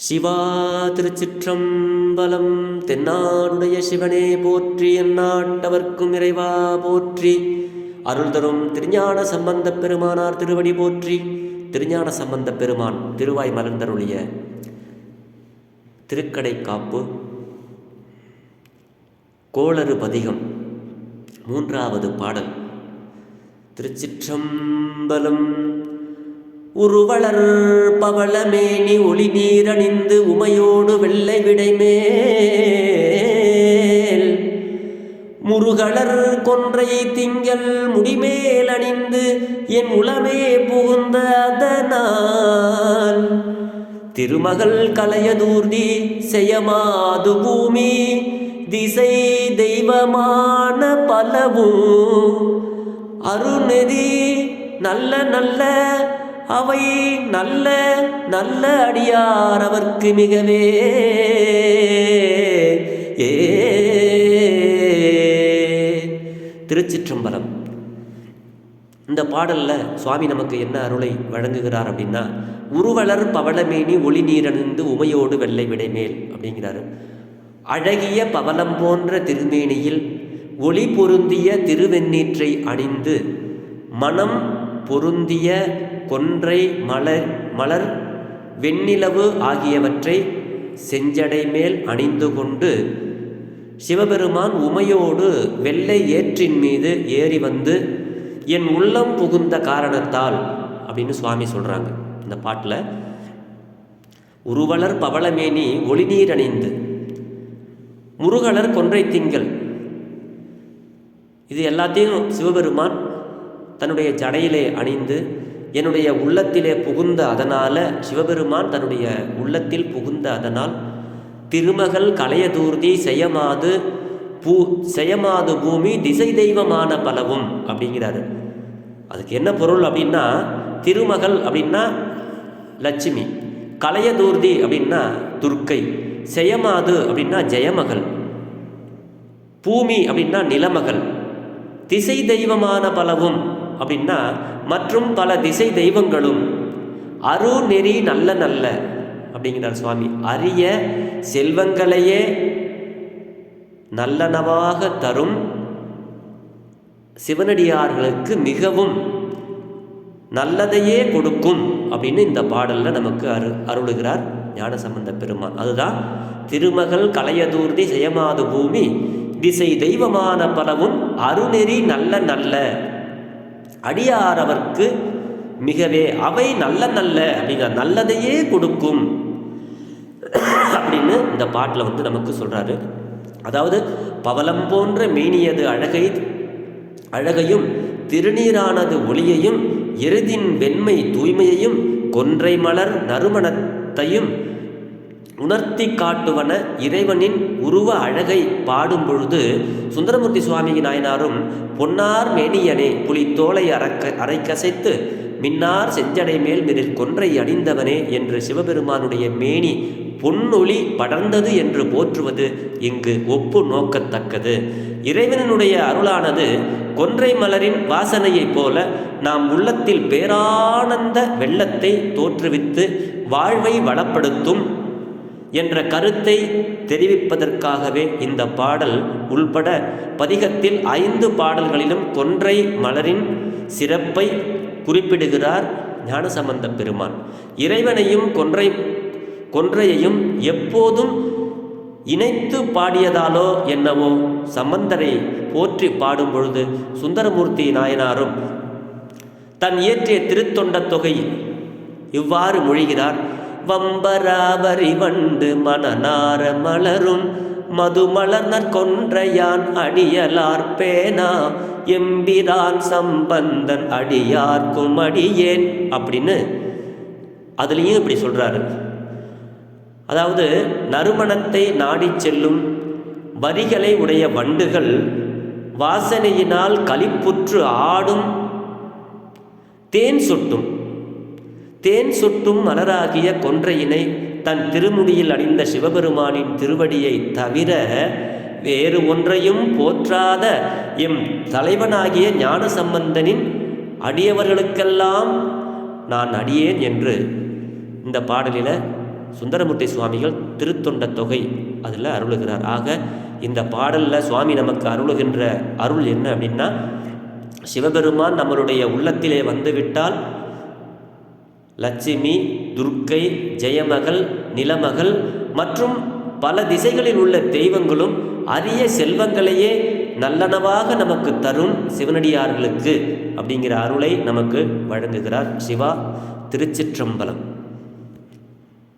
சிவா திருச்சிற்றம்பலம். தென்னாடுடைய சிவனே போற்றி, எந்நாட்டவர்க்கும் இறைவா போற்றி. அருள் தரும் திருஞான சம்பந்தப் பெருமானார் திருவடி போற்றி. திருஞான சம்பந்தப் பெருமான் திருவாய் மலர்ந்தருளிய திருக்கடை காப்பு கோளறு பதிகம் 3வது பாடல். திருச்சிற்றம்பலம். உருவளர் பவளமேனி ஒளி நீரணிந்து உமையோடு வெள்ளை விடைமேல் முருகளர் கொன்றை திங்கள் முடிமேல் அணிந்து என் உளமே புகுந்த அதனால் திருமகள் கலையதூர்தி செய்யமாது பூமி திசை தெய்வமான பலவும் அருநெறி நல்ல நல்ல அவை நல்ல நல்ல அடியார் அவர்க்கு மிகவே. திருச்சிற்றம்பலம். இந்த பாடல்ல சுவாமி நமக்கு என்ன அருளை வழங்குகிறார் அப்படின்னா, உருவளர் பவளமேனி ஒளி நீரணிந்து உமையோடு வெள்ளை விடைமேல் அப்படிங்கிறாரு. அழகிய பவளம் போன்ற திருமேனியில் ஒளி பொருந்திய திருவெண்ணீற்றை அணிந்து மனம் பொருந்திய கொன்றை மலர் வெண்ணிலவு ஆகியவற்றை செஞ்சடை மேல் அணிந்து கொண்டு சிவபெருமான் உமையோடு வெள்ளை ஏற்றின் மீது ஏறி வந்து என் உள்ளம் புகுந்த காரணத்தால் அப்படின்னு சுவாமி சொல்றாங்க இந்த பாட்டில். உருவளர் பவளமேனி ஒளி நீர் அணிந்து முருகலர் கொன்றை திங்கள், இது எல்லாத்தையும் சிவபெருமான் தன்னுடைய ஜடையிலே அணிந்து என்னுடைய உள்ளத்திலே புகுந்த அதனால, சிவபெருமான் தன்னுடைய உள்ளத்தில் புகுந்த அதனால் திருமகள் கலையதூர்தி செய்யமாது பூமி திசை தெய்வமான பலவும் அப்படிங்கிறாரு. அதுக்கு என்ன பொருள் அப்படின்னா, திருமகள் அப்படின்னா லட்சுமி, கலையதூர்தி அப்படின்னா துர்க்கை, செய்யமாது அப்படின்னா ஜெயமகள், பூமி அப்படின்னா நிலமகள், திசை தெய்வமான பலவும் அப்படின்னா மற்றும் பல திசை தெய்வங்களும், அரு நெறி நல்ல நல்ல அப்படிங்கிறார் சுவாமி. அரிய செல்வங்களையே நல்லனவாக தரும் சிவனடியார்களுக்கு மிகவும் நல்லதையே கொடுக்கும் அப்படின்னு இந்த பாடல்ல நமக்கு அருளுகிறார் ஞானசம்பந்த பெருமான். அதுதான் திருமகள் கலையதூர்தி செய்யமாது பூமி திசை தெய்வமான பலவும் அருநெறி நல்ல நல்ல அடியாரவர்க்கு மிகவே அவை நல்ல நல்ல அப்படிங்கிற நல்லதையே கொடுக்கும் அப்படின்னு இந்த பாட்டில் நமக்கு சொல்றாரு. அதாவது பவளம் போன்ற மேனியது அழகையும் திருநீரானது ஒளியையும் எருதின் வெண்மை தூய்மையையும் கொன்றை மலர் நறுமணத்தையும் உணர்த்தி காட்டுவன இறைவனின் உருவ அழகை பாடும் பொழுது சுந்தரமூர்த்தி சுவாமி நாயனாரும் பொன்னார் மேனியனே புலித்தோலை அரை கசைத்து மின்னார் செஞ்சடை மேல் மிரில் கொன்றை அணிந்தவனே என்று சிவபெருமானுடைய மேனி பொன்னொளி படர்ந்தது என்று போற்றுவது இங்கு ஒப்பு நோக்கத்தக்கது. இறைவனுடைய அருளானது கொன்றை மலரின் வாசனையைப் போல நாம் உள்ளத்தில் பேரானந்த வெள்ளத்தை தோற்றுவித்து வாழ்வை வளப்படுத்தும் என்ற கருத்தை தெரிவிப்பதற்காகவே இந்த பாடல் உள்பட பதிகத்தில் 5 பாடல்களிலும் கொன்றை மலரின் சிறப்பை குறிப்பிடுகிறார் ஞானசம்பந்த பெருமான். இறைவனையும் கொன்றையையும் எப்போதும் இணைத்து பாடியதாலோ என்னவோ சம்பந்தரை போற்றி பாடும் பொழுது சுந்தரமூர்த்தி நாயனாரும் தன் இயற்றிய திருத்தொண்ட தொகை இவ்வாறு மொழிகிறார். வம்பராவரி வண்டு மணநார மலரும் மதுமலர்னர் கொன்றையான் அடியலார் பேனா எம்பிரான் சம்பந்தன் அடியார்க்கும் அடியேன் அப்படின்னு அதுலேயும் இப்படி சொல்றாரு. அதாவது நறுமணத்தை நாடி செல்லும் வரிகளை உடைய வண்டுகள் வாசனையினால் களிப்புற்று ஆடும் தேன் சொட்டும் மலராகிய கொன்றையினை தன் திருமுடியில் அணிந்த சிவபெருமானின் திருவடியை தவிர வேறு ஒன்றையும் போற்றாத எம் தலைவனாகிய ஞான சம்பந்தனின் அடியவர்களுக்கெல்லாம் நான் அடியேன் என்று இந்த பாடலில் சுந்தரமூர்த்தி சுவாமிகள் திருத்தொண்ட தொகை அதில் அருளுகிறார். ஆக இந்த பாடலில் சுவாமி நமக்கு அருளுகின்ற அருள் என்ன அப்படின்னா, சிவபெருமான் நம்மளுடைய உள்ளத்திலே வந்துவிட்டால் லட்சுமி, துர்க்கை, ஜெயமகள், நிலமகள் மற்றும் பல திசைகளில் உள்ள தெய்வங்களும் அரிய செல்வங்களையே நல்லனவாக நமக்கு தரும் சிவனடியார்களுக்கு அப்படிங்கிற அருளை நமக்கு வழங்குகிறார். சிவா. திருச்சிற்றம்பலம்.